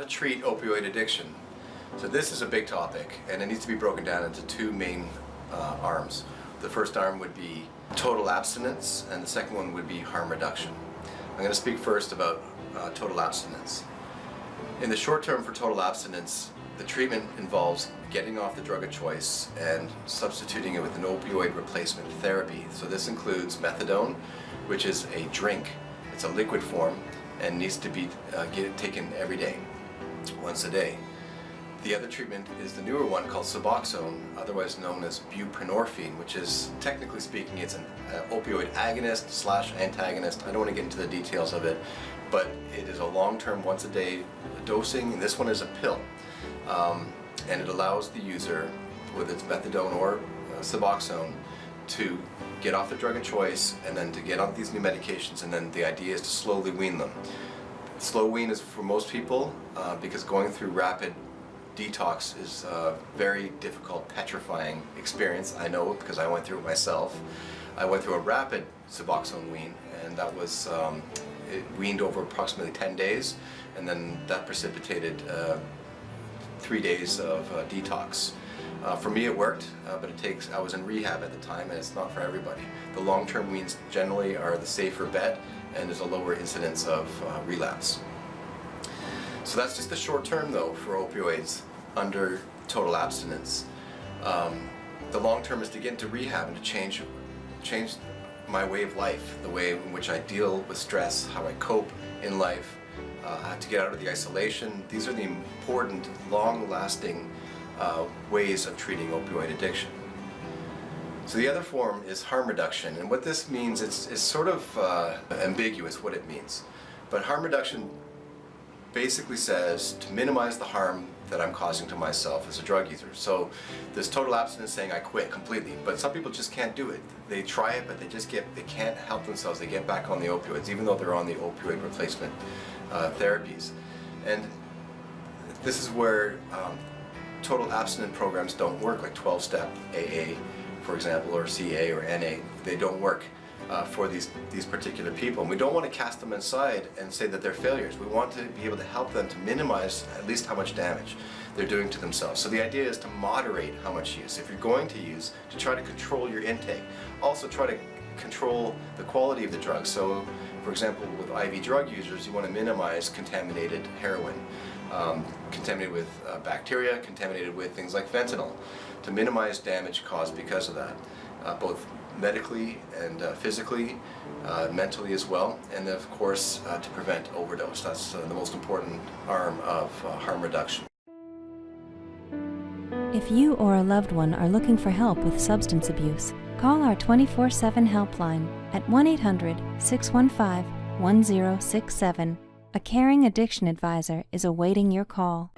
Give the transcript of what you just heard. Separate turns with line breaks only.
treat opioid addiction. So this is a big topic, and it needs to be broken down into two main arms. The first arm would be total abstinence, and the second one would be harm reduction. I'm going to speak first about total abstinence. In the short term for total abstinence, the treatment involves getting off the drug of choice and substituting it with an opioid replacement therapy. So this includes methadone, which is a drink. It's a liquid form and needs to be taken every day, once a day. The other treatment is the newer one called Suboxone, otherwise known as buprenorphine, which is, technically speaking, it's an opioid agonist / antagonist. I don't want to get into the details of it, but it is a long-term, once-a-day dosing, and this one is a pill. And it allows the user, whether it's methadone or Suboxone, to get off the drug of choice and then to get on these new medications, and then the idea is to slowly wean them. Slow wean is for most people because going through rapid detox is a very difficult, petrifying experience. I know because I went through it myself. I went through a rapid Suboxone wean, and that was it weaned over approximately 10 days, and then that precipitated 3 days of detox. For me it worked, but I was in rehab at the time, and it's not for everybody. The long-term weans generally are the safer bet, and there's a lower incidence of relapse. So that's just the short term though for opioids under total abstinence. The long term is to get into rehab and to change my way of life, the way in which I deal with stress, how I cope in life, to get out of the isolation. These are the important, long-lasting ways of treating opioid addiction. So the other form is harm reduction, and what this means is sort of ambiguous what it means. But harm reduction basically says to minimize the harm that I'm causing to myself as a drug user. So this total abstinence saying I quit completely, but some people just can't do it. They try it, but they can't help themselves. They get back on the opioids, even though they're on the opioid replacement therapies. And this is where total abstinence programs don't work, like 12-step AA, for example, or CA or NA. They don't work for these particular people. And we don't want to cast them aside and say that they're failures. We want to be able to help them to minimize at least how much damage they're doing to themselves. So the idea is to moderate how much use. If you're going to use, to try to control your intake. Also try to control the quality of the drug. So, for example, with IV drug users, you want to minimize contaminated heroin, contaminated with bacteria, contaminated with things like fentanyl, to minimize damage caused because of that, both medically and physically, mentally as well, and of course to prevent overdose. That's the most important arm of harm reduction.
If you or a loved one are looking for help with substance abuse, call our 24/7 helpline at 1-800-615-1067. A caring addiction advisor is awaiting your call.